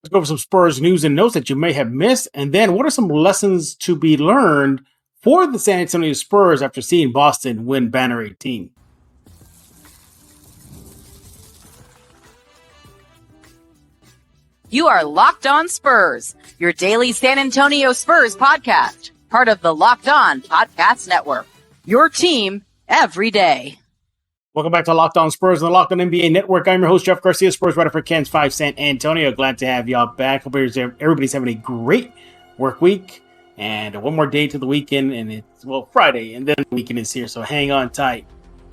Let's go over some Spurs news and notes that you may have missed. And then what are some lessons to be learned for the San Antonio Spurs after seeing Boston win Banner 18? You are Locked On Spurs, your daily San Antonio Spurs podcast, part of the Locked On Podcast Network. Your team every day. Welcome back to Locked On Spurs and the Locked On NBA Network. I'm your host, Jeff Garcia, Spurs writer for Ken's 5 San Antonio. Glad to have y'all back. Hope everybody's having a great work week. And one more day to the weekend, and it's, Friday, and then the weekend is here, so hang on tight.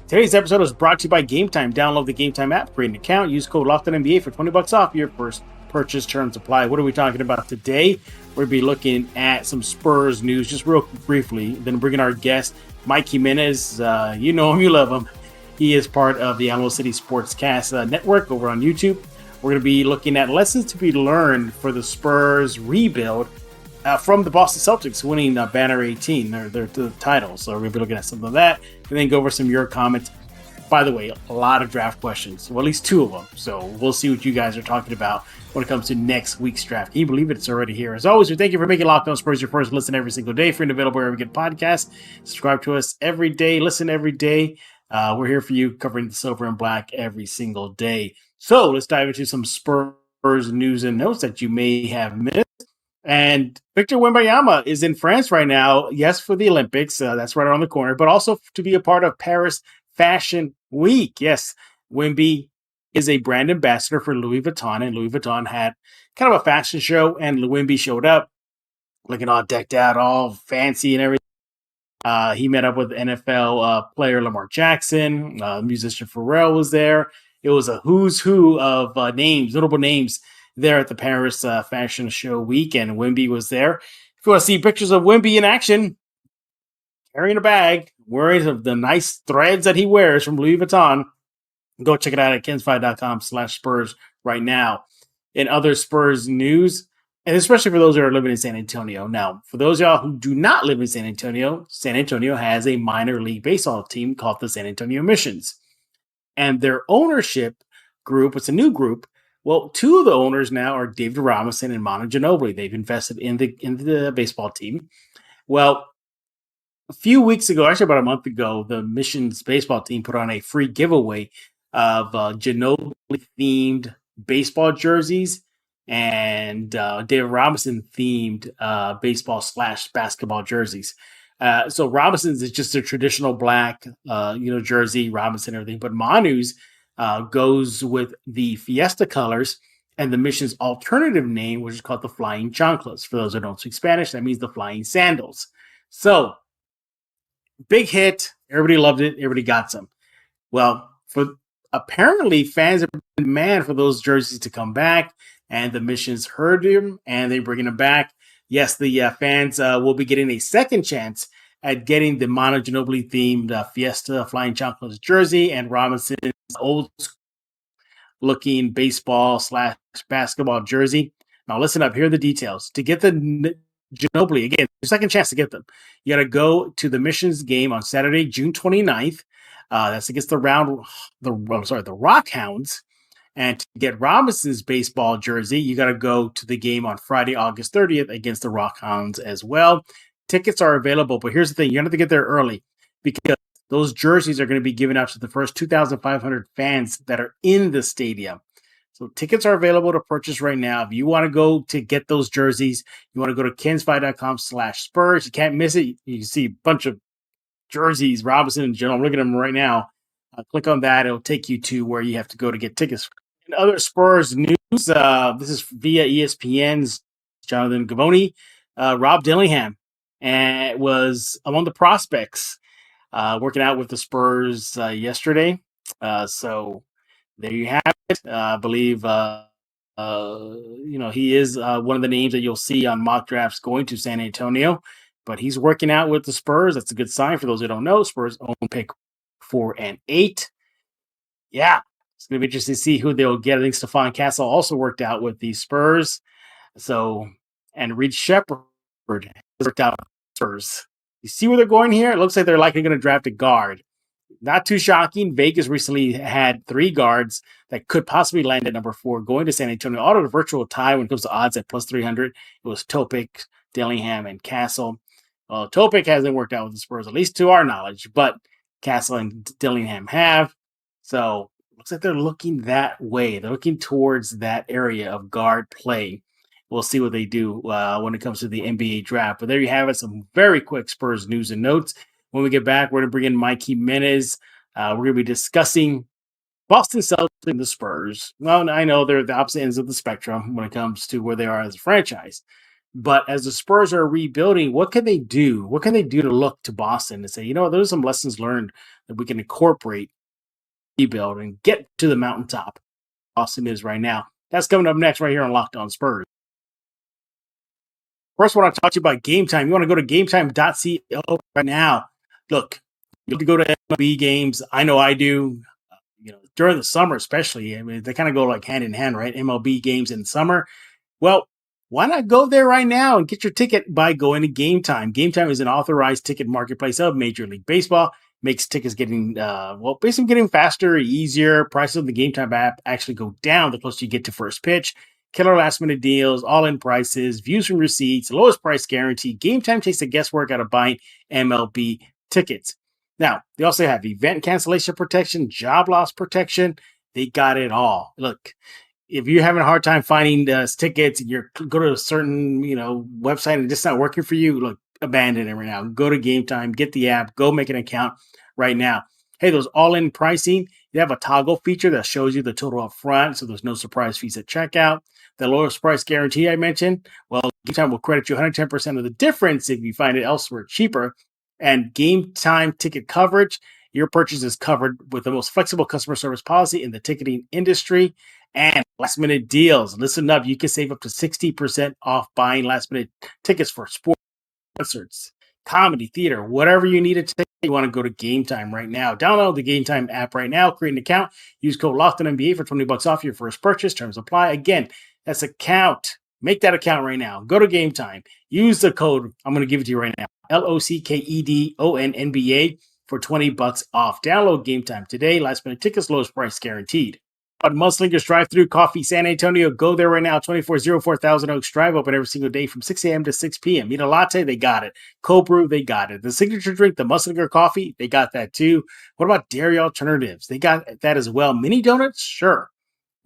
Today's episode is brought to you by Game Time. Download the Game Time app, create an account, use code LOCKEDONNBA for $20 off your first purchase. Terms apply. What are we talking about today? We'll be looking at some Spurs news, just real briefly, then bringing our guest, Mike Jimenez. You know him, you love him. He is part of the Alamocity Sportscast network over on YouTube. We're going to be looking at lessons to be learned for the Spurs rebuild from the Boston Celtics winning Banner 18, their title. So we're going to be looking at some of that and then go over some of your comments. By the way, a lot of draft questions, well, at least two of them. So we'll see what you guys are talking about when it comes to next week's draft. Can you believe it? It's already here. As always, we thank you for making Locked On Spurs your first listen every single day. Free and available wherever you get podcasts. Subscribe to us every day. Listen every day. We're here for you, covering the silver and black every single day. So let's dive into some Spurs news and notes that you may have missed. And Victor Wembanyama is in France right now. Yes, for the Olympics. That's right around the corner, but also to be a part of Paris Fashion Week. Yes, Wemby is a brand ambassador for Louis Vuitton, and Louis Vuitton had kind of a fashion show, and Wemby showed up looking all decked out, all fancy and everything. He met up with NFL player Lamar Jackson. Musician Pharrell was there. It was a who's who of notable names there at the Paris Fashion Show week, and Wemby was there. If you want to see pictures of Wemby in action, carrying a bag, wearing the nice threads that he wears from Louis Vuitton, go check it out at kens5.com/Spurs right now. In other Spurs news, and especially for those that are living in San Antonio. Now, for those of y'all who do not live in San Antonio has a minor league baseball team called the San Antonio Missions. And their ownership group, it's a new group. Well, two of the owners now are David Robinson and Manu Ginobili. They've invested in the baseball team. Well, a few weeks ago, actually about a month ago, the Missions baseball team put on a free giveaway of Ginobili-themed baseball jerseys and David Robinson-themed baseball/basketball jerseys. So Robinson's is just a traditional black, jersey, Robinson, everything. But Manu's goes with the Fiesta colors and the Mission's alternative name, which is called the Flying Chanclas. For those who don't speak Spanish, that means the Flying Sandals. So, big hit. Everybody loved it. Everybody got some. Well, apparently fans have been demand for those jerseys to come back, and the Missions heard them, and they're bringing them back. Yes, the fans will be getting a second chance at getting the Manu Ginobili themed Fiesta Flying Chanclas jersey and Robinson's old looking baseball/basketball jersey. Now listen up. Here are the details. To get the Ginobili, again, second chance to get them. You got to go to the Missions game on Saturday, June 29th. That's against the Rock Hounds. And to get Robinson's baseball jersey, you got to go to the game on Friday, August 30th against the Rock Hounds as well. Tickets are available, but here's the thing. You have to get there early because those jerseys are going to be given out to the first 2,500 fans that are in the stadium. So tickets are available to purchase right now. If you want to go to get those jerseys, you want to go to kens5.com/Spurs. You can't miss it. You can see a bunch of jerseys, Robinson and General. I'm looking at them right now. Click on that. It'll take you to where you have to go to get tickets. In other Spurs news, this is via ESPN's Jonathan Givony. Rob Dillingham was among the prospects working out with the Spurs yesterday. So there you have it. I believe he is one of the names that you'll see on mock drafts going to San Antonio, but he's working out with the Spurs. That's a good sign for those who don't know. Spurs own pick 4 and 8. Yeah, it's going to be interesting to see who they'll get. I think Stephon Castle also worked out with the Spurs. So, and Reed Shepherd worked out with the Spurs. You see where they're going here? It looks like they're likely going to draft a guard. not too shocking. Vegas recently had 3 guards that could possibly land at number 4 going to San Antonio. All of the virtual tie when it comes to odds at plus 300. It was Topic, Dillingham, and Castle. Well, Topic hasn't worked out with the Spurs, at least to our knowledge, but Castle and Dillingham have. So looks like they're looking that way. They're looking towards that area of guard play. We'll see what they do when it comes to the NBA draft. But there you have it, some very quick Spurs news and notes. When we get back, we're going to bring in Mike Jimenez. We're going to be discussing Boston Celtics and the Spurs. Well, I know they're the opposite ends of the spectrum when it comes to where they are as a franchise. But as the Spurs are rebuilding, what can they do? What can they do to look to Boston and say, those are some lessons learned that we can incorporate, rebuild, and get to the mountaintop Boston is right now? That's coming up next right here on Locked On Spurs. First, I want to talk to you about Game Time. You want to go to gametime.co right now. Look, you have to go to MLB games. I know I do. During the summer especially. I mean, they kind of go like hand in hand, right? MLB games in summer. Well, why not go there right now and get your ticket by going to Game Time? Game Time is an authorized ticket marketplace of Major League Baseball. Makes tickets getting, basically getting faster, easier. Prices of the Game Time app actually go down the closer you get to first pitch. Killer last-minute deals, all-in prices, views from receipts, lowest price guarantee. Game Time takes the guesswork out of buying MLB tickets. Now, they also have event cancellation protection, job loss protection. They got it all. Look, if you're having a hard time finding tickets and you go to a certain website and it's just not working for you, look, abandon it right now. Go to Game Time, get the app, go make an account right now. Hey, those all-in pricing, you have a toggle feature that shows you the total up front, so there's no surprise fees at checkout. The lowest price guarantee I mentioned, well, Game Time will credit you 110% of the difference if you find it elsewhere cheaper. And Game Time ticket coverage, your purchase is covered with the most flexible customer service policy in the ticketing industry. And last-minute deals. Listen up, you can save up to 60% off buying last-minute tickets for sports, concerts, comedy, theater, whatever you need a ticket. You want to go to Game Time right now. Download the Game Time app right now. Create an account. Use code LOCKEDONNBA for $20 off your first purchase. Terms apply. Again, that's account. Make that account right now. Go to Game Time. Use the code. I'm going to give it to you right now. LOCKEDONNBA for $20 off. Download Game Time today. Last minute tickets, lowest price guaranteed. On Mudslingers Drive-Thru Coffee San Antonio. Go there right now. 2404 Thousand Oaks Drive, open every single day from 6 a.m. to 6 p.m. Need a latte? They got it. Cold brew? They got it. The signature drink, the Mudslinger Coffee? They got that too. What about dairy alternatives? They got that as well. Mini donuts? Sure.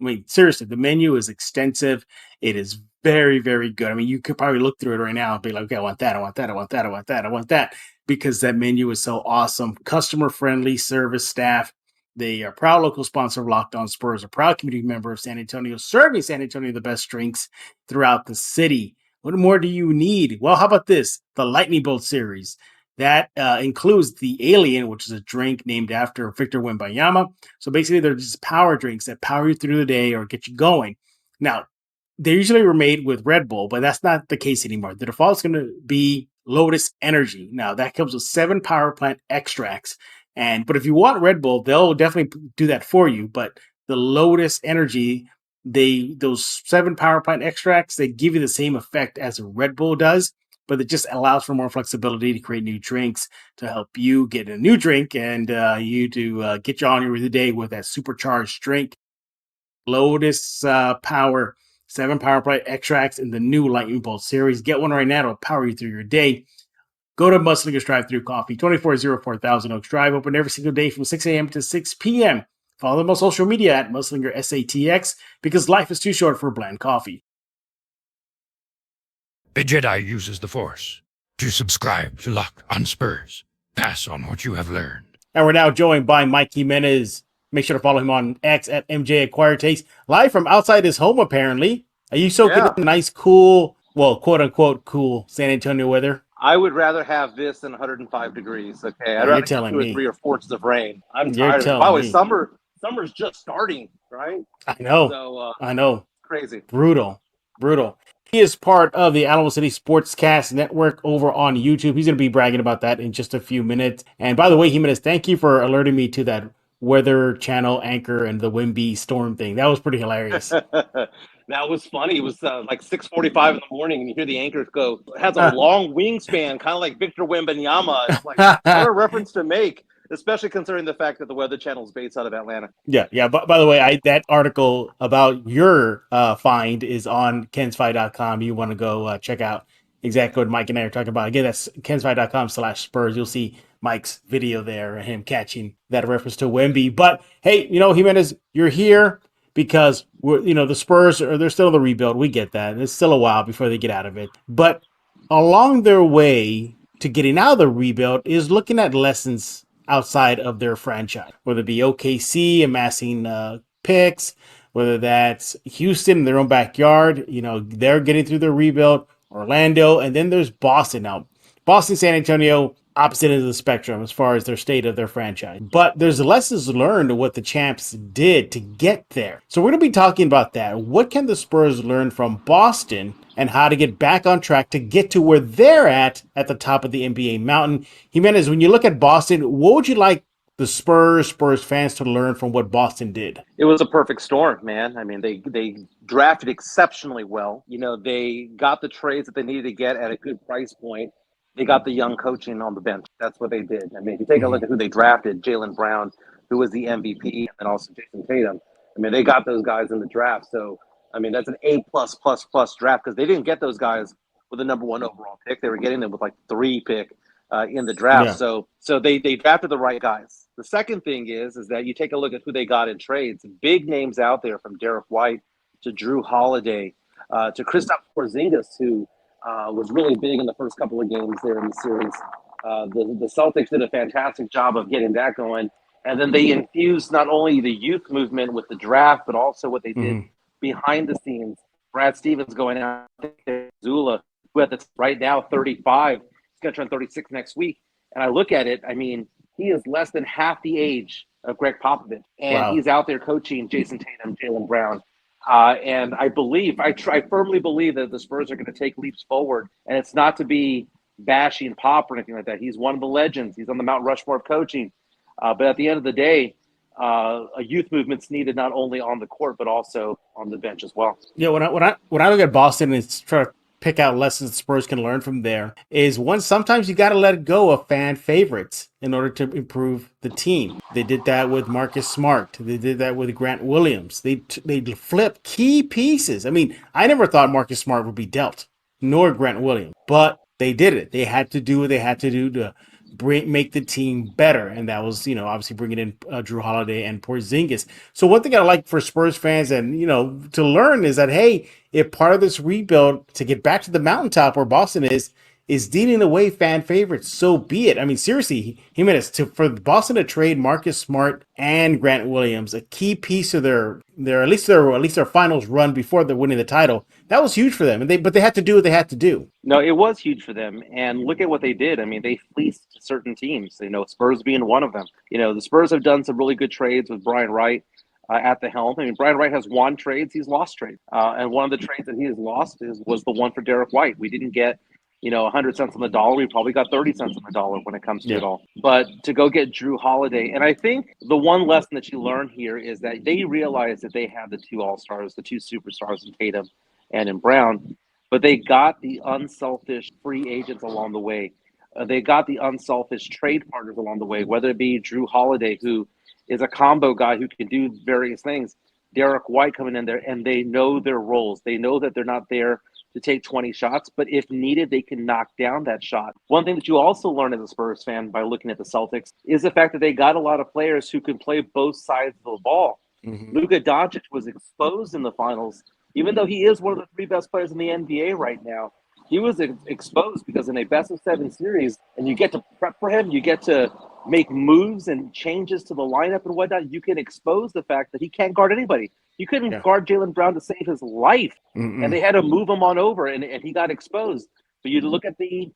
I mean, seriously, the menu is extensive. It is very, very good. I mean, you could probably look through it right now and be like, okay, I want that, I want that, I want that, I want that, I want that, because that menu is so awesome. Customer-friendly service staff. They are a proud local sponsor of Locked On Spurs, a proud community member of San Antonio, serving San Antonio the best drinks throughout the city. What more do you need? Well, how about this? The Lightning Bolt series. That includes the Alien, which is a drink named after Victor Wembanyama. So basically, they're just power drinks that power you through the day or get you going. Now, they usually were made with Red Bull, but that's not the case anymore. The default is going to be Lotus Energy. Now, that comes with 7 power plant extracts. But if you want Red Bull, they'll definitely do that for you. But the Lotus Energy, those 7 power plant extracts, they give you the same effect as a Red Bull does, but it just allows for more flexibility to create new drinks to help you get a new drink and you to get you on with the day with that supercharged drink. Lotus Power, 7 power plant extracts in the new Lightning Bolt series. Get one right now to power you through your day. Go to Mudslingers Drive-Thru Coffee, 2404 Thousand Oaks Drive, open every single day from 6 a.m. to 6 p.m. Follow them on social media at Mudslinger SATX, because life is too short for bland coffee. A Jedi uses the Force. To subscribe to Locked On Spurs, pass on what you have learned. And we're now joined by Mike Jimenez. Make sure to follow him on X at MJ Acquired Taste, live from outside his home, apparently. Are you soaking in nice, cool, well, quote-unquote cool San Antonio weather? I would rather have this than 105 degrees, okay? I'd rather have 2 or 3 or 4 inches of rain. I'm tired of it. By the way, summer's just starting, right? I know. So, I know. Crazy. Brutal. He is part of the Alamocity Sportscast network over on YouTube. He's going to be bragging about that in just a few minutes. And by the way, Jimenez, thank you for alerting me to that Weather Channel anchor and the Wimby storm thing. That was pretty hilarious. That was funny. It was like 6:45 in the morning, and you hear the anchor go, it has a long wingspan, kind of like Victor Wembanyama. It's like, what a reference to make. especially considering the fact that the Weather Channel is based out of Atlanta. Yeah. But by the way, that article about your find is on kensfi.com. You want to go check out exactly what Mike and I are talking about. Again, that's kensfi.com/Spurs. You'll see Mike's video there and him catching that reference to Wemby. But hey, Jimenez, you're here because the Spurs they're still in the rebuild. We get that. It's still a while before they get out of it. But along their way to getting out of the rebuild is looking at lessons outside of their franchise, whether it be OKC amassing picks, whether that's Houston in their own backyard, they're getting through their rebuild, Orlando, and then there's Boston. Now, Boston, San Antonio, opposite end of the spectrum as far as their state of their franchise. But there's lessons learned of what the champs did to get there. So we're going to be talking about that. What can the Spurs learn from Boston and how to get back on track to get to where they're at the top of the NBA mountain? Jimenez, when you look at Boston, what would you like the Spurs fans to learn from what Boston did? It was a perfect storm, man. I mean, they drafted exceptionally well. They got the trades that they needed to get at a good price point. They got the young coaching on the bench. That's what they did. I mean, if you take a look at who they drafted, Jaylen Brown, who was the MVP, and also Jason Tatum. I mean, they got those guys in the draft. So, I mean, that's an A+++ draft because they didn't get those guys with the number 1 overall pick. They were getting them with like 3 pick in the draft. Yeah. So they drafted the right guys. The second thing is that you take a look at who they got in trades. Big names out there from Derek White to Drew Holiday to Kristaps Porzingis, who was really big in the first couple of games there in the series. The Celtics did a fantastic job of getting that going. And then they infused not only the youth movement with the draft, but also what they did behind the scenes. Brad Stevens going out there, Zula, who at right now 35, he's going to turn 36 next week. And I look at it, I mean, he is less than half the age of Greg Popovich. And he's out there coaching Jason Tatum, Jaylen Brown. And I firmly believe that the Spurs are going to take leaps forward. And it's not to be bashing Pop or anything like that. He's one of the legends. He's on the Mount Rushmore of coaching. But at the end of the day, a youth movement's needed not only on the court, but also on the bench as well. Yeah, when I look at Boston and try to pick out lessons the Spurs can learn from there is one, sometimes you got to let go of fan favorites in order to improve the team. They did that with Marcus Smart. They did that with Grant Williams. They flipped key pieces. I mean, I never thought Marcus Smart would be dealt, nor Grant Williams, but they did it. They had to do what they had to do to make the team better, and that was obviously bringing in Drew Holiday and Porzingis. So one thing I like for Spurs fans and to learn is that, hey, if part of this rebuild to get back to the mountaintop where Boston is dealing away fan favorites, so be it. I mean, seriously, Jimenez, for Boston to trade Marcus Smart and Grant Williams, a key piece of their at least their finals run before they're winning the title, that was huge for them. But they had to do what they had to do. No, it was huge for them. And look at what they did. I mean, they fleeced certain teams. Spurs being one of them. The Spurs have done some really good trades with Brian Wright at the helm. I mean, Brian Wright has won trades. He's lost trades. And one of the trades that he has lost was the one for Derek White. We didn't get 100 cents on the dollar. We probably got 30 cents on the dollar when it comes to it all. But to go get Drew Holiday, and I think the one lesson that you learn here is that they realize that they have the 2 all-stars, the 2 superstars in Tatum and in Brown, but they got the unselfish free agents along the way. They got the unselfish trade partners along the way, whether it be Drew Holiday, who is a combo guy who can do various things, Derek White coming in there, and they know their roles. They know that they're not there to take 20 shots, but if needed, they can knock down that shot. One thing that you also learn as a Spurs fan by looking at the Celtics is the fact that they got a lot of players who can play both sides of the ball. Luka Doncic was exposed in the finals, even though he is one of the 3 best players in the NBA right now. He was exposed because in a best-of-7 series, and you get to prep for him, you get to make moves and changes to the lineup and whatnot, you can expose the fact that he can't guard anybody. You couldn't guard Jaylen Brown to save his life, and they had to move him on over, and he got exposed. But you look at the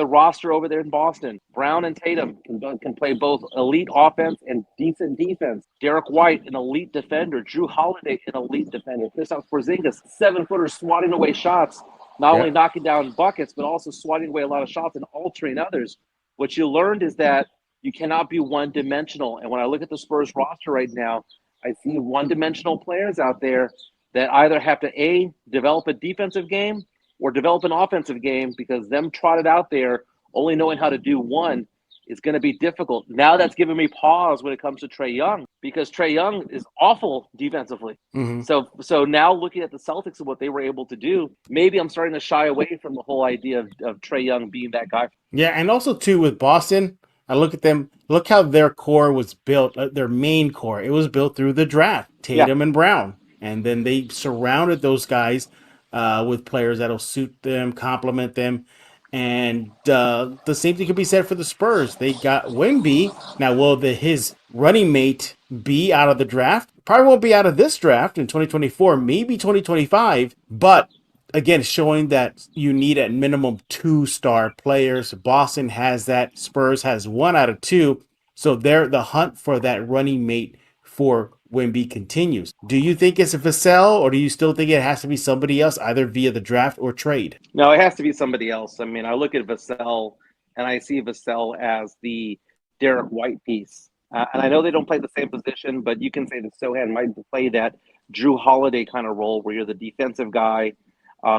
roster over there in Boston. Brown and Tatum can play both elite offense and decent defense. Derek White, an elite defender. Drew Holiday, an elite defender. Kristaps Porzingis, 7-footer swatting away shots, not only knocking down buckets, but also swatting away a lot of shots and altering others. What you learned is that you cannot be one-dimensional. And when I look at the Spurs roster right now, I see one-dimensional players out there that either have to, develop a defensive game or develop an offensive game, because them trotted out there only knowing how to do one is going to be difficult. Now that's giving me pause when it comes to Trae Young, because Trae Young is awful defensively. Mm-hmm. So now looking at the Celtics and what they were able to do, maybe I'm starting to shy away from the whole idea of Trae Young being that guy. Yeah, and also too with Boston, I look at them. Look how their core was built. Their main core, it was built through the draft, Yeah. Tatum and Brown, and then they surrounded those guys with players that'll suit them, complement them, and the same thing could be said for the Spurs. They got Wemby. Now, will his running mate be out of the draft? Probably won't be out of this draft in 2024, maybe 2025, but again, showing that you need at minimum 2-star players. Boston has that. Spurs has 1 out of 2. So the hunt for that running mate for Wemby continues. Do you think it's a Vassell, or do you still think it has to be somebody else, either via the draft or trade? No, it has to be somebody else. I mean, I look at Vassell, and I see Vassell as the Derek White piece. And I know they don't play the same position, but you can say that Sohan might play that Drew Holiday kind of role where you're the defensive guy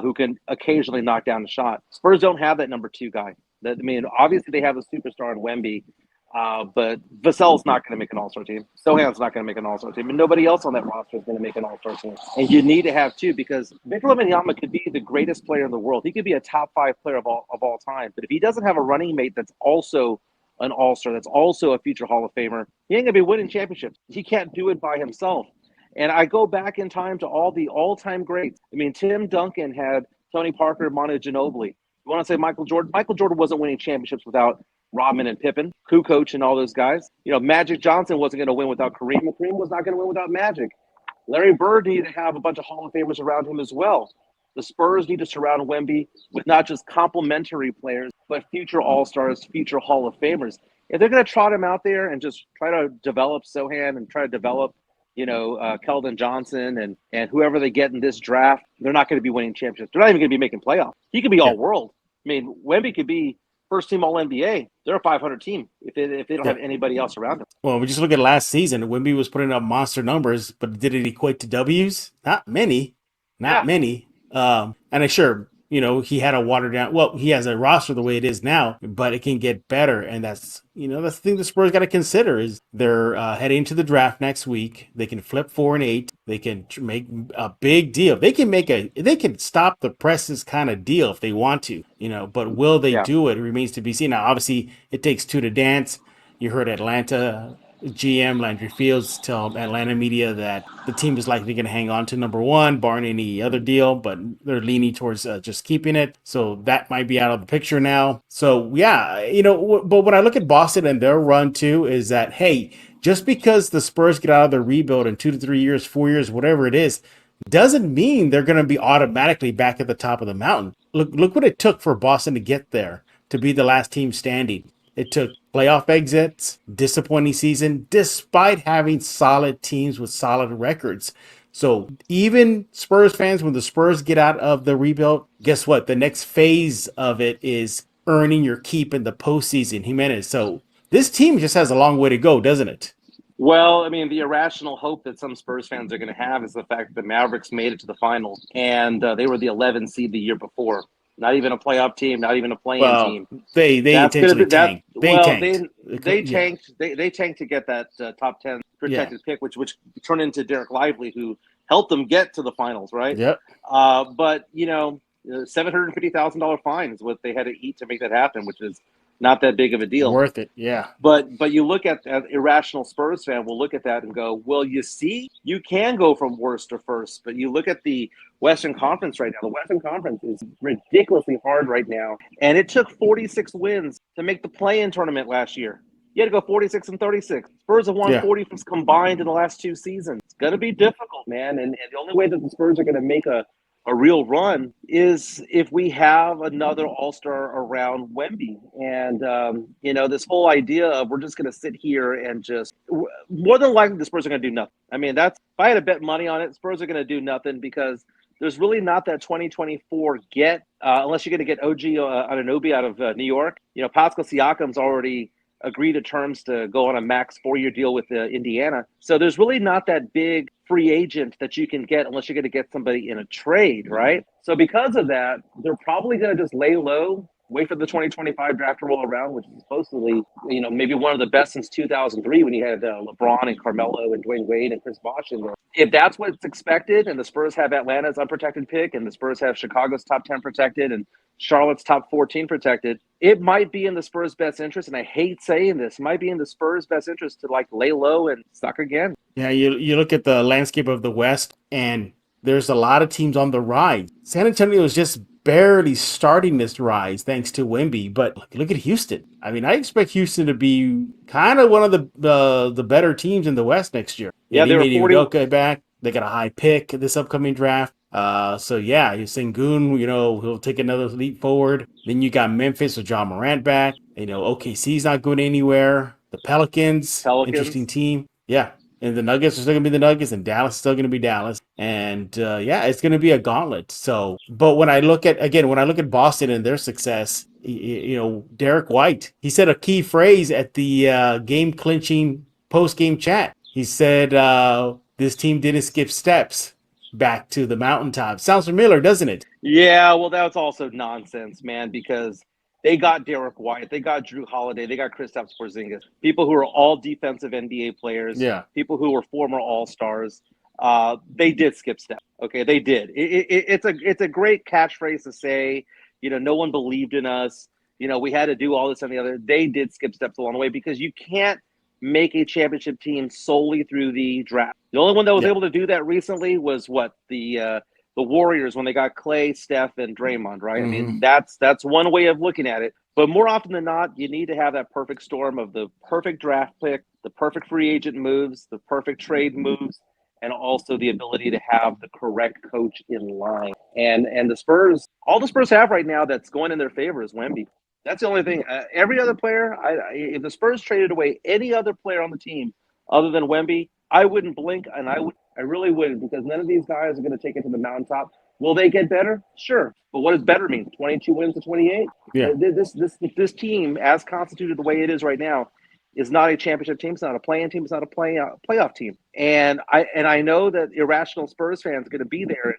who can occasionally knock down a shot. Spurs don't have that number 2 guy. I mean, obviously they have a superstar in Wemby, but Vassell's not going to make an all-star team. Sohan's not going to make an all-star team, and nobody else on that roster is going to make an all-star team. And you need to have 2, because Victor Wembanyama could be the greatest player in the world. He could be a top 5 player of all time. But if he doesn't have a running mate that's also an all-star, that's also a future Hall of Famer, he ain't going to be winning championships. He can't do it by himself. And I go back in time to all the all-time greats. I mean, Tim Duncan had Tony Parker, Manu Ginobili. You want to say Michael Jordan? Michael Jordan wasn't winning championships without Rodman and Pippen, Kukoc and all those guys. You know, Magic Johnson wasn't going to win without Kareem. Kareem was not going to win without Magic. Larry Bird needed to have a bunch of Hall of Famers around him as well. The Spurs need to surround Wemby with not just complementary players, but future All-Stars, future Hall of Famers. If they're going to trot him out there and just try to develop Sohan and try to develop Keldon Johnson and whoever they get in this draft, they're not going to be winning championships. They're not even going to be making playoffs. He could be all-world. I mean, Wemby could be first-team All-NBA. They're a 500 team if they don't have anybody else around them. Well, we just look at last season. Wemby was putting up monster numbers, but did it equate to W's? Not many. And sure, he had a watered down. Well, he has a roster the way it is now, but it can get better. And that's the thing the Spurs got to consider is they're heading to the draft next week. They can flip 4-8. They can make a big deal. They can stop the presses kind of deal if they want to, but will they do it? It remains to be seen. Now, obviously it takes 2 to dance. You heard Atlanta GM Landry Fields tell Atlanta media that the team is likely going to hang on to number 1, barring any other deal, but they're leaning towards just keeping it. So that might be out of the picture now. So yeah, but when I look at Boston and their run too, is that, hey, just because the Spurs get out of their rebuild in 2 to 3 years, 4 years, whatever it is, doesn't mean they're going to be automatically back at the top of the mountain. Look what it took for Boston to get there, to be the last team standing. It took playoff exits, disappointing season, despite having solid teams with solid records. So even Spurs fans, when the Spurs get out of the rebuild, guess what? The next phase of it is earning your keep in the postseason. Jimenez. So this team just has a long way to go, doesn't it? Well, I mean, the irrational hope that some Spurs fans are going to have is the fact that the Mavericks made it to the finals, and they were the 11th seed the year before. Not even a playoff team, not even a play-in team. They intentionally tanked. They tanked. They tanked to get that top 10 protected pick, which turned into Derek Lively, who helped them get to the finals, right? Yep. But $750,000 fine is what they had to eat to make that happen, which is not that big of a deal. Worth it, yeah. But you look at an irrational Spurs fan will look at that and go, well, you see, you can go from worst to first. But you look at the Western Conference right now. The Western Conference is ridiculously hard right now. And it took 46 wins to make the play-in tournament last year. You had to go 46-36. Spurs have won 40 combined in the last 2 seasons. It's going to be difficult, man. And the only way that the Spurs are going to make a real run is if we have another all-star around Wemby. And, this whole idea of we're just going to sit here and just – more than likely the Spurs are going to do nothing. I mean, if I had to bet money on it, Spurs are going to do nothing because there's really not that 2024 unless you're going to get OG Anunoby out of New York. Pascal Siakam's already – agree to terms to go on a max 4-year deal with Indiana. So there's really not that big free agent that you can get unless you're going to get somebody in a trade, right? So because of that, they're probably going to just lay low, Wait for the 2025 draft to roll around, which is supposedly, maybe one of the best since 2003 when you had LeBron and Carmelo and Dwayne Wade and Chris Bosh in there. If that's what's expected, and the Spurs have Atlanta's unprotected pick, and the Spurs have Chicago's top 10 protected, and Charlotte's top 14 protected, it might be in the Spurs' best interest, and I hate saying this, might be in the Spurs' best interest to lay low and suck again. Yeah, you look at the landscape of the West, and there's a lot of teams on the rise. San Antonio is just barely starting this rise thanks to Wemby, but look at Houston. I mean, I expect Houston to be kind of one of the better teams in the West next year. Yeah, they were 40 back. They got a high pick this upcoming draft. So yeah, Sengun, he'll take another leap forward. Then you got Memphis with John Morant back. OKC's not going anywhere. The Pelicans, interesting team. Yeah. And the Nuggets are still going to be the Nuggets, and Dallas is still going to be Dallas. And it's going to be a gauntlet. So, but when I look at Boston and their success, Derek White, he said a key phrase at the game clinching post game chat. He said, this team didn't skip steps back to the mountaintop. Sounds familiar, doesn't it? Yeah, well, that's also nonsense, man, because they got Derek White, they got Drew Holiday, they got Kristaps Porzingis, people who are all defensive NBA players, people who were former All-Stars. They did skip steps. Okay, they did. It's a great catchphrase to say, no one believed in us. We had to do all this and the other. They did skip steps along the way because you can't make a championship team solely through the draft. The only one that was able to do that recently was the Warriors when they got Clay, Steph, and Draymond, right? Mm-hmm. I mean, that's one way of looking at it. But more often than not, you need to have that perfect storm of the perfect draft pick, the perfect free agent moves, the perfect trade moves, and also the ability to have the correct coach in line. And the Spurs, all the Spurs have right now that's going in their favor is Wemby. That's the only thing. Every other player, if the Spurs traded away any other player on the team other than Wemby, I wouldn't blink, and I really wouldn't, because none of these guys are going to take it to the mountaintop. Will they get better? Sure. But what does better mean? 22 wins to 28? Yeah. This team, as constituted the way it is right now, is not a championship team. It's not a play-in team. It's not a playoff team. And I know that irrational Spurs fans are going to be there,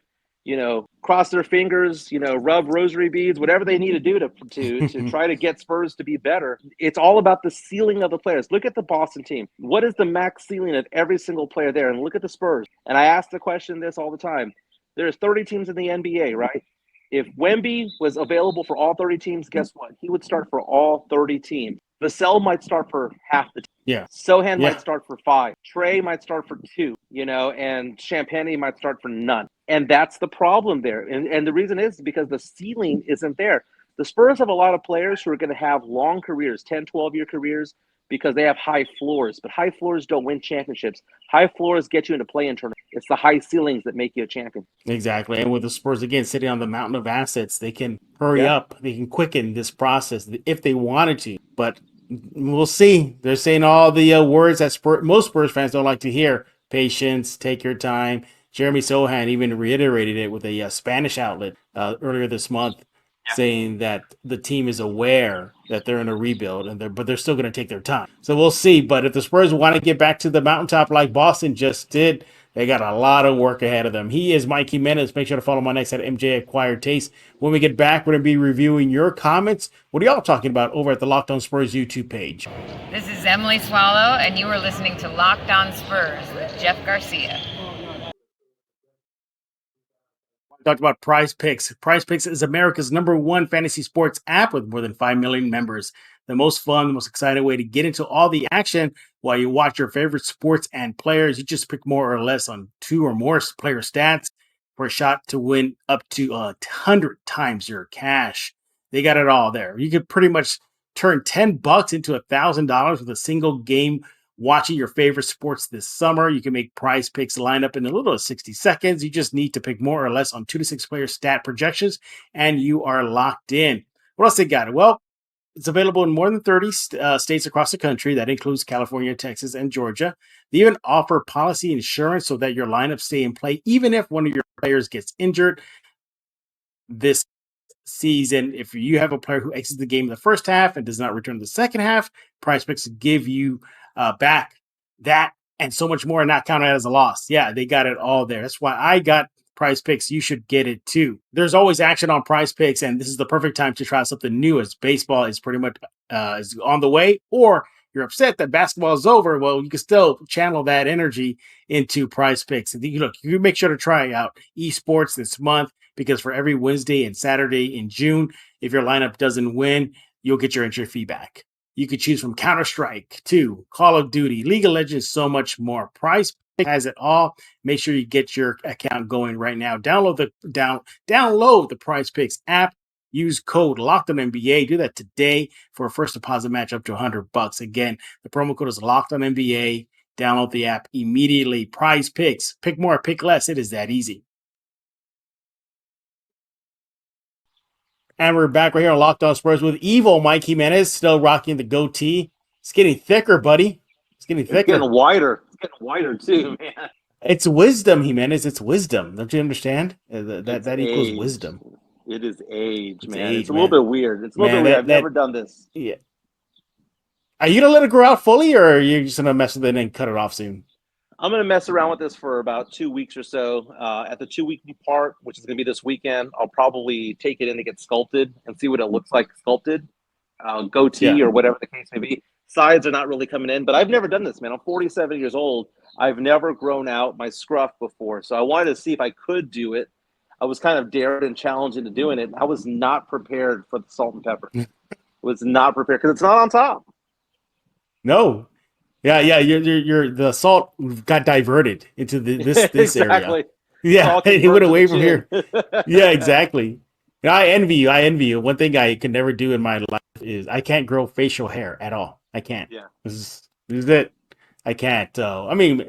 cross their fingers, rub rosary beads, whatever they need to do to try to get Spurs to be better. It's all about the ceiling of the players. Look at the Boston team. What is the max ceiling of every single player there? And look at the Spurs. And I ask the question this all the time. There's 30 teams in the NBA, right? If Wemby was available for all 30 teams, guess what? He would start for all 30 teams. Vassell might start for half the team. Yeah. Sohan might start for 5. Trey might start for 2, and Champagnie might start for none. And that's the problem there. And the reason is because the ceiling isn't there. The Spurs have a lot of players who are going to have long careers, 10, 12-year careers, because they have high floors. But high floors don't win championships. High floors get you into play-in tournaments. It's the high ceilings that make you a champion. Exactly. And with the Spurs, again, sitting on the mountain of assets, they can hurry up. They can quicken this process if they wanted to. But we'll see. They're saying all the words that most Spurs fans don't like to hear. Patience, take your time. Jeremy Sohan even reiterated it with a Spanish outlet earlier this month, saying that the team is aware that they're in a rebuild, but they're still going to take their time. So we'll see. But if the Spurs want to get back to the mountaintop like Boston just did, they got a lot of work ahead of them. He is Mike Jimenez. Make sure to follow my next at MJ Acquired Taste. When we get back, we're going to be reviewing your comments. What are y'all talking about over at the Locked On Spurs YouTube page? This is Emily Swallow, and you are listening to Locked On Spurs with Jeff Garcia. Talked about PrizePicks. PrizePicks is America's #1 fantasy sports app with more than 5 million members. The most fun, the most exciting way to get into all the action while you watch your favorite sports and players. You just pick more or less on 2 or more player stats for a shot to win up to 100 times your cash. They got it all there. You could pretty much turn $10 into $1,000 with a single game watching your favorite sports this summer. You can make PrizePicks line up in a little as 60 seconds. You just need to pick more or less on 2 to 6 player stat projections, and you are locked in. What else they got? Well, it's available in more than 30 states across the country. That includes California, Texas, and Georgia. They even offer policy insurance so that your lineups stay in play even if one of your players gets injured this season. If you have a player who exits the game in the first half and does not return in the second half, PrizePicks give you back that and so much more and not count it as a loss. Yeah, they got it all there. That's why I got PrizePicks, you should get it too. There's always action on PrizePicks, and this is the perfect time to try something new as baseball is pretty much is on the way, or you're upset that basketball is over. Well, you can still channel that energy into PrizePicks. And you make sure to try out esports this month, because for every Wednesday and Saturday in June, if your lineup doesn't win, you'll get your entry fee back. You could choose from Counter-Strike to Call of Duty, League of Legends, so much more. PrizePicks has it all. Make sure you get your account going right now. Download the PrizePicks app. Use code LOCKEDONNBA. Do that today for a first deposit match up to $100. Again, the promo code is LOCKEDONNBA. Download the app immediately. PrizePicks. Pick more, pick less. It is that easy. And we're back right here on Locked On Spurs with evil Mike Jimenez, still rocking the goatee. It's getting thicker, buddy. It's getting thicker. It's getting wider. It's getting wider too, man. It's wisdom, Jimenez. It's wisdom. Don't you understand? That equals age. Wisdom. It is age, It's man. age, It's a little bit weird. It's a little bit weird. I've never done this. Yeah. Are you gonna let it grow out fully, or are you just gonna mess with it and cut it off soon? I'm going to mess around with this for about 2 weeks or so. At the 2 week part, which is going to be this weekend, I'll probably take it in to get sculpted and see what it looks like sculpted. Goatee or whatever the case may be. Sides are not really coming in, but I've never done this, man. I'm 47 years old. I've never grown out my scruff before. So I wanted to see if I could do it. I was kind of dared and challenged into doing it. I was not prepared for the salt and pepper. Was not prepared because it's not on top. No. Yeah. You're the salt got diverted into this Exactly. area. Yeah, he went away from here. Yeah, exactly. And I envy you. One thing I can never do in my life is I can't grow facial hair at all. I can't. Yeah. This is it. I can't. I mean,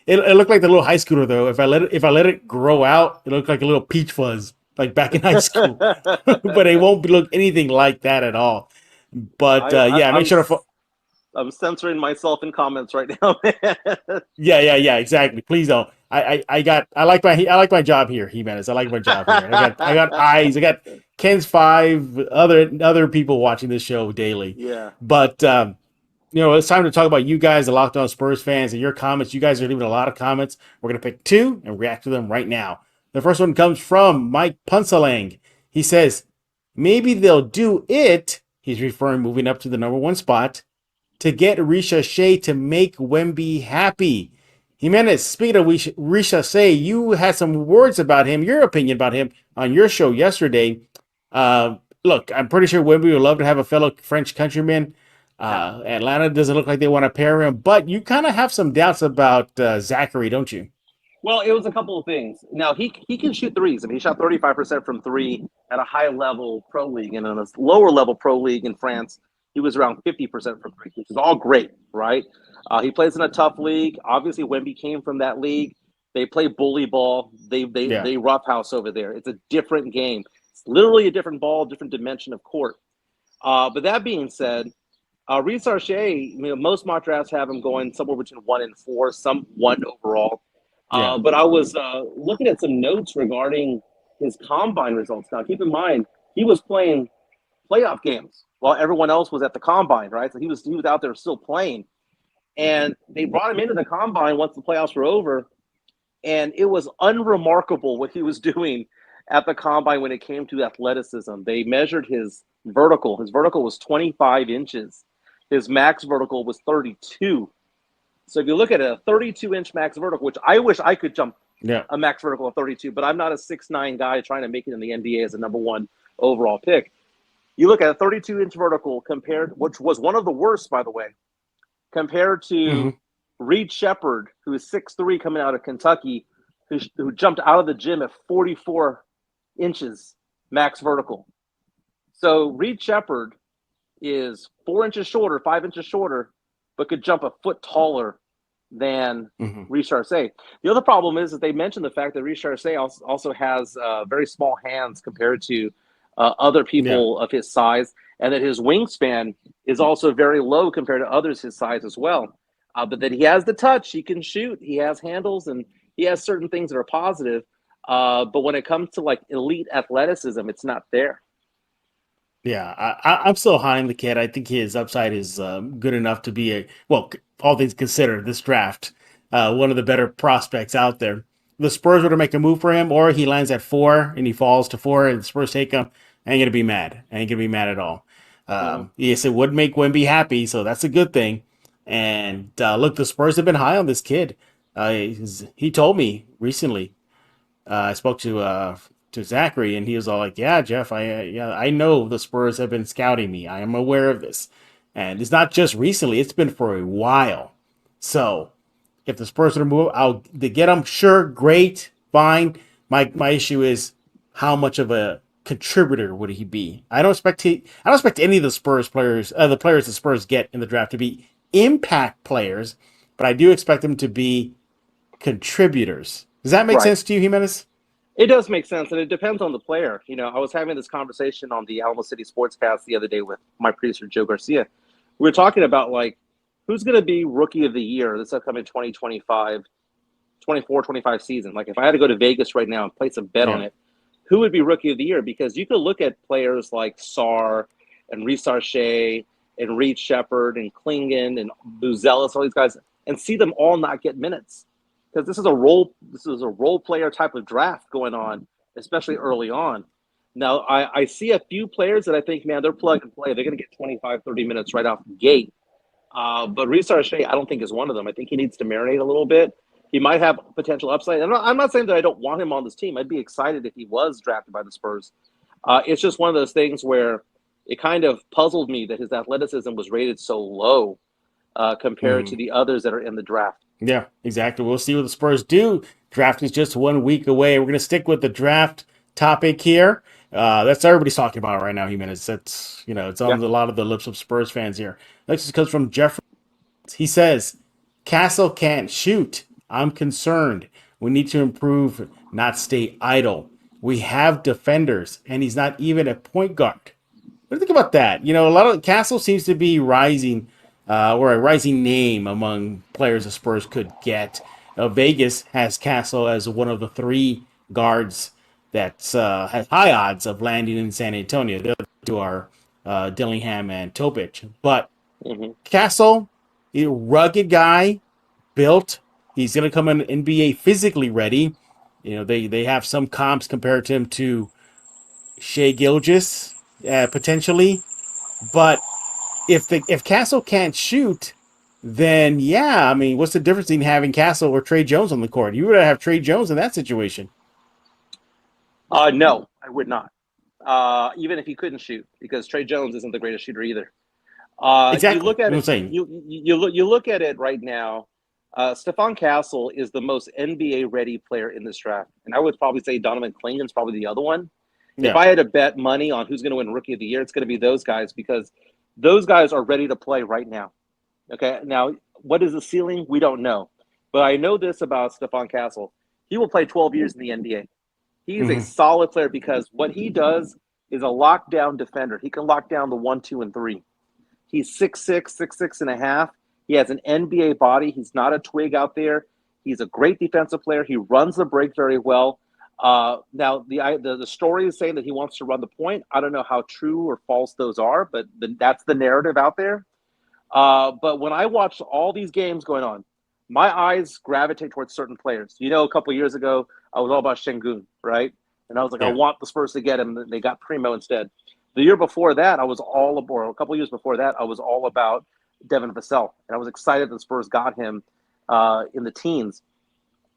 it looked like the little high schooler though. If I let it grow out, it looked like a little peach fuzz, like back in high school. But it won't look anything like that at all. But make sure to. I'm censoring myself in comments right now, man. Yeah, exactly. Please don't. I like my job here, Jimenez. I like my job here. I got eyes. I got Ken's 5 other people watching this show daily. Yeah. But it's time to talk about you guys, the Locked On Spurs fans, and your comments. You guys are leaving a lot of comments. We're gonna pick 2 and react to them right now. The first one comes from Mike Punsalang. He says, maybe they'll do it. He's referring moving up to the number 1 spot to get Risha Shea to make Wemby happy. Jimenez, speaking of Risha Shea, you had some words about him, your opinion about him on your show yesterday. Look, I'm pretty sure Wemby would love to have a fellow French countryman. Atlanta doesn't look like they want to pair him, but you kind of have some doubts about Zachary, don't you? Well, it was a couple of things. Now, he can shoot threes. I mean, he shot 35% from 3 at a high-level pro league. And in a lower-level pro league in France, he was around 50% from 3, which is all great, right? He plays in a tough league. Obviously, Wemby came from that league. They play bully ball. They roughhouse over there. It's a different game. It's literally a different ball, different dimension of court. But that being said, Reece Shea, most mock drafts have him going somewhere between 1 and 4, some 1 overall. But I was looking at some notes regarding his combine results. Now, keep in mind, he was playing playoff games while everyone else was at the combine, right? So he was out there still playing. And they brought him into the combine once the playoffs were over. And it was unremarkable what he was doing at the combine when it came to athleticism. They measured his vertical. His vertical was 25 inches. His max vertical was 32. So if you look at a 32-inch max vertical, which I wish I could jump a max vertical of 32, but I'm not a 6'9" guy trying to make it in the NBA as a number 1 overall pick. You look at a 32-inch vertical compared, which was one of the worst, by the way, compared to Reed Shepherd, who is 6'3", coming out of Kentucky, who jumped out of the gym at 44 inches max vertical. So Reed Shepherd is 4 inches shorter, 5 inches shorter, but could jump a foot taller than Reece Shea. The other problem is that they mentioned the fact that Reece Shea also has very small hands compared to other people of his size, and that his wingspan is also very low compared to others his size as well. But that he has the touch, he can shoot, he has handles, and he has certain things that are positive. But when it comes to like elite athleticism, it's not there. Yeah, I'm still high on the kid. I think his upside is good enough to be all things considered, this draft, one of the better prospects out there. the Spurs were to make a move for him, or he lands at 4 and he falls to 4 and the Spurs take him, I ain't going to be mad. I ain't going to be mad at all. Yes, it would make Wemby happy, so that's a good thing. And look, the Spurs have been high on this kid. He told me recently, I spoke to Zachary, and he was all like, "Yeah, Jeff, I know the Spurs have been scouting me. I am aware of this, and it's not just recently; it's been for a while. So, if the Spurs are to move, they get him. Sure, great, fine. My issue is how much of a contributor would he be? I don't expect any of the Spurs players, the players the Spurs get in the draft, to be impact players, but I do expect them to be contributors. Does that make sense to you, Jimenez? It does make sense, and it depends on the player. I was having this conversation on the Alamocity Sportscast the other day with my producer, Joe Garcia. We were talking about, like, who's going to be Rookie of the Year this upcoming 24-25 season. Like, if I had to go to Vegas right now and place a bet on it, who would be Rookie of the Year? Because you could look at players like Sarr and Reece Shea and Reed Shepherd and Klingon and Buzelis, all these guys, and see them all not get minutes. Because this is a role player type of draft going on, especially early on. Now, I see a few players that I think, man, they're plug and play. They're going to get 25, 30 minutes right off the gate. But Reece Shea, I don't think is one of them. I think he needs to marinate a little bit. He might have potential upside. I'm not saying that I don't want him on this team. I'd be excited if he was drafted by the Spurs. It's just one of those things where it kind of puzzled me that his athleticism was rated so low compared to the others that are in the draft. Yeah, exactly. We'll see what the Spurs do. Draft is just 1 week away. We're going to stick with the draft topic here. That's everybody's talking about it right now, Jimenez. That's, it's on a lot of the lips of Spurs fans here. Next comes from Jeff. He says, Castle can't shoot. I'm concerned. We need to improve, not stay idle. We have defenders, and he's not even a point guard. What do you think about that? A lot of Castle seems to be rising, or a rising name among players the Spurs could get. Vegas has Castle as one of the 3 guards that has high odds of landing in San Antonio. The other 2 are Dillingham and Topic. But Castle, a rugged guy, built. He's going to come in NBA physically ready. They have some comps compared to him to Shea Gilgeous, potentially. But if Castle can't shoot, then what's the difference in having Castle or Trey Jones on the court? You would have Trey Jones in that situation. No, I would not. Even if he couldn't shoot, because Trey Jones isn't the greatest shooter either. Exactly. You look at it. You look at it right now. Stephon Castle is the most NBA-ready player in this draft. And I would probably say Donovan Klingon's probably the other one. Yeah. If I had to bet money on who's going to win Rookie of the Year, it's going to be those guys, because those guys are ready to play right now. Okay, now, what is the ceiling? We don't know. But I know this about Stephon Castle. He will play 12 years in the NBA. He is a solid player because what he does is a lockdown defender. He can lock down the 1, 2, and 3. He's 6'6", 6'6 and a half. He has an NBA body. He's not a twig out there. He's a great defensive player. He runs the break very well. Now, the story is saying that he wants to run the point. I don't know how true or false those are, but that's the narrative out there. But when I watch all these games going on, my eyes gravitate towards certain players. A couple of years ago, I was all about Şengün, right? And I was like, I want the Spurs to get him. They got Primo instead. The year before that, a couple of years before that, I was all about Devin Vassell. And I was excited the Spurs got him in the teens.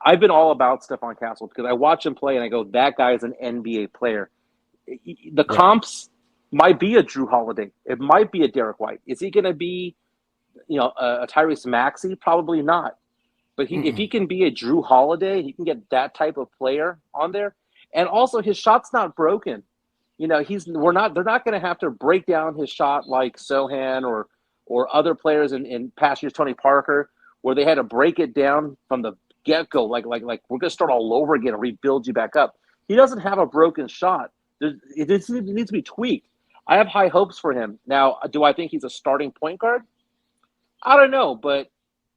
I've been all about Stephon Castle because I watch him play and I go, that guy is an NBA player. The comps might be a Drew Holiday. It might be a Derek White. Is he going to be, a Tyrese Maxey? Probably not. But if he can be a Drew Holiday, he can get that type of player on there. And also, his shot's not broken. They're not going to have to break down his shot like Sohan or other players in past years, Tony Parker, where they had to break it down from the get-go, like we're going to start all over again and rebuild you back up. He doesn't have a broken shot. It needs to be tweaked. I have high hopes for him. Now, do I think he's a starting point guard? I don't know, but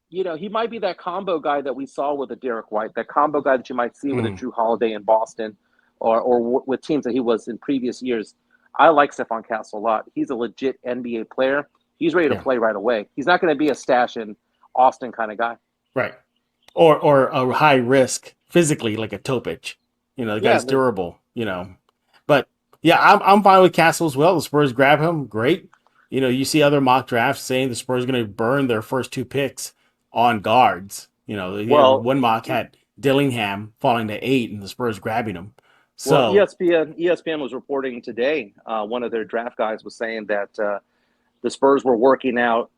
he might be that combo guy that we saw with a Derek White, that combo guy that you might see with a Drew Holiday in Boston or with teams that he was in previous years. I like Stephon Castle a lot. He's a legit NBA player. He's ready to play right away. He's not going to be a stash in Austin kind of guy. Right. Or a high risk physically like a Topic. The Yeah, guy's durable. But yeah, I'm fine with Castle as well. The Spurs grab him, great. You see other mock drafts saying the Spurs are going to burn their first 2 picks on guards. One mock had Dillingham falling to 8 and the Spurs grabbing him. So ESPN was reporting today. One of their draft guys was saying that the Spurs were working out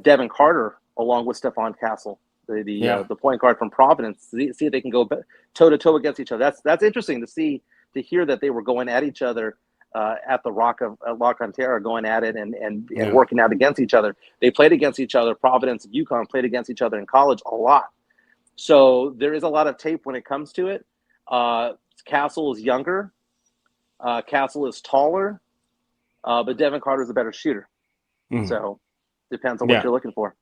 Devin Carter along with Stephon Castle, the point guard from Providence. See if they can go toe to toe against each other. That's interesting to hear that they were going at each other at the Rock on Terra, going at it and working out against each other. They played against each other. Providence and UConn played against each other in college a lot. So there is a lot of tape when it comes to it. Castle is younger. Castle is taller. But Devin Carter is a better shooter. Mm-hmm. So depends on what you're looking for.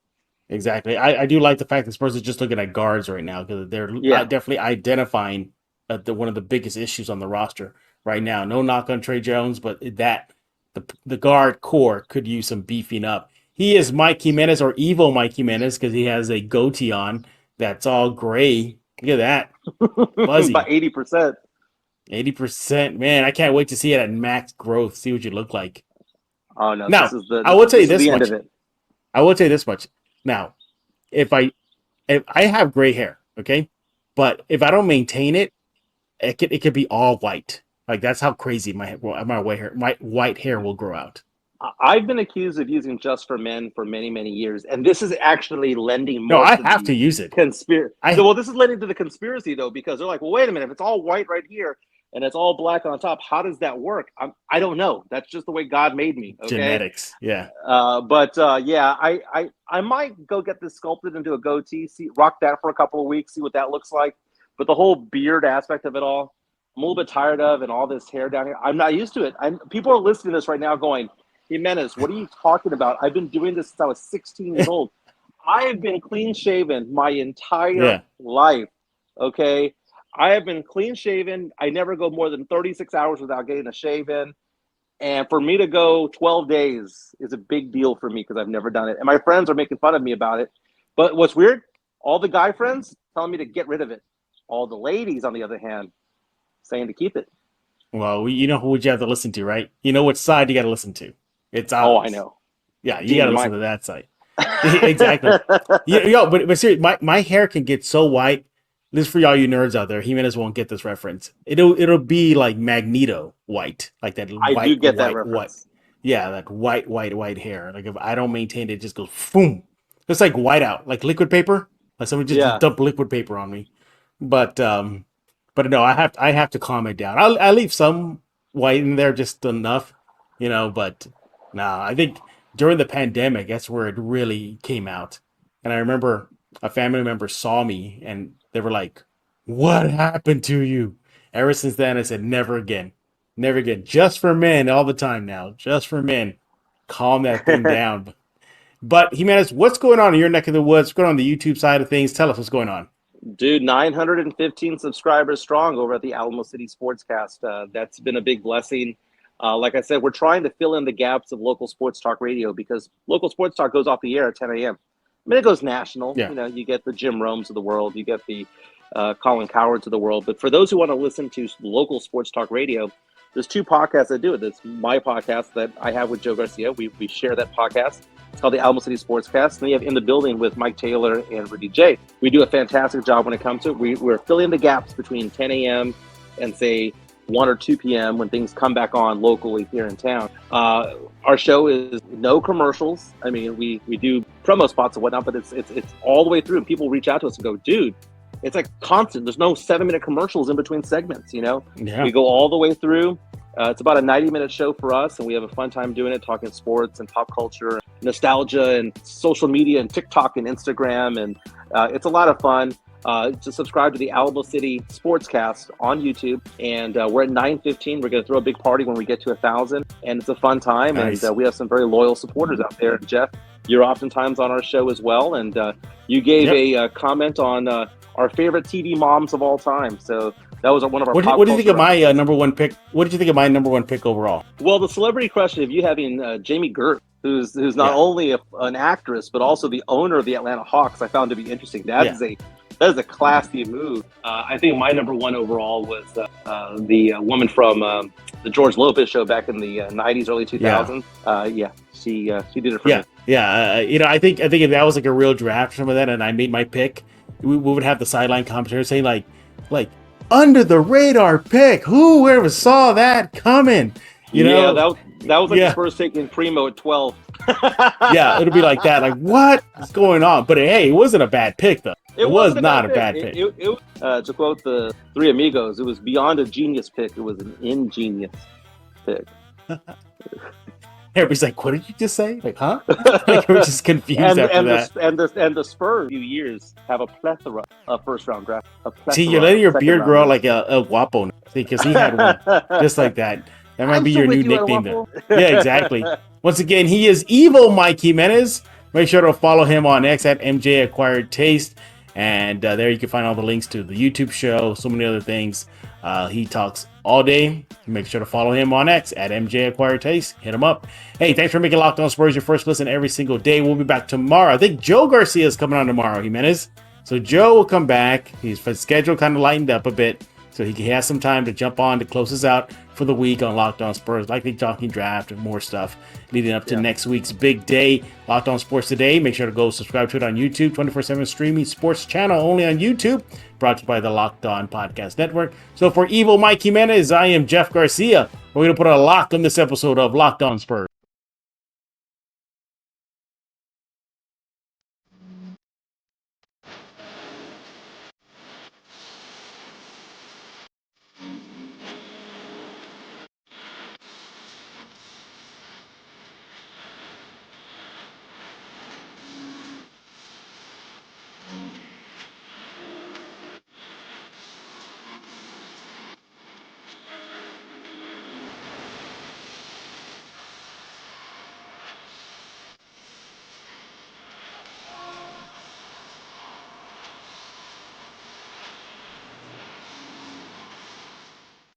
Exactly. I do like the fact that Spurs are just looking at guards right now because they're definitely identifying one of the biggest issues on the roster right now. No knock on Trey Jones, but the guard core could use some beefing up. He is Mike Jimenez, or evil Mike Jimenez, because he has a goatee on that's all gray. Look at that. Fuzzy. About 80%. 80%. Man, I can't wait to see it at max growth, see what you look like. Oh, no. Now, I will tell you this much. I will tell you this much. Now, if I have gray hair, okay? But if I don't maintain it, it could be all white. Like, that's how crazy my white hair will grow out. I've been accused of using Just for Men for many, many years, and this is actually lending more. No, I have to use it. This is lending to the conspiracy, though, because they're like, well, wait a minute, if it's all white right here and it's all black on top, how does that work? I don't know. That's just the way God made me. Okay? Genetics, yeah. I might go get this sculpted into a goatee, rock that for a couple of weeks, see what that looks like. But the whole beard aspect of it all, I'm a little bit tired of, and all this hair down here. I'm not used to it. People are listening to this right now going, Jimenez, what are you talking about? I've been doing this since I was 16 years old. I have been clean shaven my entire life. Okay. I have been clean shaven. I never go more than 36 hours without getting a shave in. And for me to go 12 days is a big deal for me because I've never done it. And my friends are making fun of me about it. But what's weird, all the guy friends telling me to get rid of it. All the ladies, on the other hand, saying to keep it. Well, you know who would you have to listen to, right? You know which side you got to listen to. It's obvious. Oh, I know. Yeah, you got to listen to that side. Exactly. But seriously, my hair can get so white. This is for y'all you nerds out there. Jimenez won't get this reference. It'll be like Magneto white, like that. I do get that reference. Yeah, that white hair. Like if I don't maintain it, it just goes boom. It's like white out, like liquid paper. Like someone just dumped liquid paper on me. But no, I have to calm it down. I leave some white in there just enough, But no, I think during the pandemic, that's where it really came out. And I remember a family member saw me and they were like, "What happened to you?" Ever since then, I said, never again. Never again. Just for men all the time now. Just for men. Calm that thing down. But Jimenez, what's going on in your neck of the woods? What's going on the YouTube side of things? Tell us what's going on. Dude, 915 subscribers strong over at the Alamocity Sportscast. That's been a big blessing. Like I said, we're trying to fill in the gaps of local sports talk radio because local sports talk goes off the air at 10 a.m. I mean, it goes national. Yeah. You get the Jim Romes of the world. You get the Colin Cowards of the world. But for those who want to listen to local sports talk radio, there's 2 podcasts that do it. There's my podcast that I have with Joe Garcia. We share that podcast. It's called the Alamocity Sportscast. And then you have In the Building with Mike Taylor and Rudy J. We do a fantastic job when it comes to it. We're filling the gaps between 10 a.m. and, say, 1 or 2 p.m. when things come back on locally here in town. Our show is no commercials. I mean, we do promo spots and whatnot, but it's all the way through. And people reach out to us and go, dude, it's like constant. There's no 7-minute commercials in between segments, Yeah. We go all the way through. It's about a 90-minute show for us, and we have a fun time doing it, talking sports and pop culture, and nostalgia, and social media, and TikTok and Instagram, and it's a lot of fun. To subscribe to the Alamocity Sportscast on YouTube, and we're at 915. We're going to throw a big party when we get to 1,000, and it's a fun time. Nice. And we have some very loyal supporters out there. Jeff, you're oftentimes on our show as well, and you gave a comment on our favorite TV moms of all time. So that was one of our. What do you think of my number one pick? What did you think of my number one pick overall? Well, the celebrity crush of you having Jamie Gertz, who's not only an actress but also the owner of the Atlanta Hawks, I found to be interesting. That is a That is a classy move. I think my number one overall was the woman from the George Lopez show back in the 90s, early 2000s. She did it for me. I think if that was like a real draft or some of that, and I made my pick, we would have the sideline commentary saying like under the radar pick. Who ever saw that coming? That was like the Spurs taking Primo at 12. Yeah, it'll be like that. Like, what's going on? But hey, it wasn't a bad pick, though. It was not a bad pick. To quote the Three Amigos, it was beyond a genius pick. It was an ingenious pick. Everybody's like, what did you just say? Like, huh? Like, we're just confused after that. And the Spurs, few years, have a plethora of first-round draft. See, you're letting your beard grow like a guapo. See, because he had one just like that. That might be your new nickname there. Yeah, exactly. Once again, he is Evil Mike Jimenez. Make sure to follow him on X at MJ Acquired Taste. And there you can find all the links to the YouTube show, so many other things. He talks all day. Make sure to follow him on X at MJ Acquired Taste. Hit him up. Hey, thanks for making Locked On Spurs your first listen every single day. We'll be back tomorrow. I think Joe Garcia is coming on tomorrow, Jimenez. So Joe will come back. His schedule kind of lightened up a bit, so he has some time to jump on to close us out for the week on Locked On Spurs, likely talking draft and more stuff leading up to next week's big day. Locked On Sports Today. Make sure to go subscribe to it on YouTube, 24/7 streaming sports channel only on YouTube, brought to you by the Locked On Podcast Network. So for Evil Mike Jimenez, I am Jeff Garcia. We're going to put a lock on this episode of Locked On Spurs.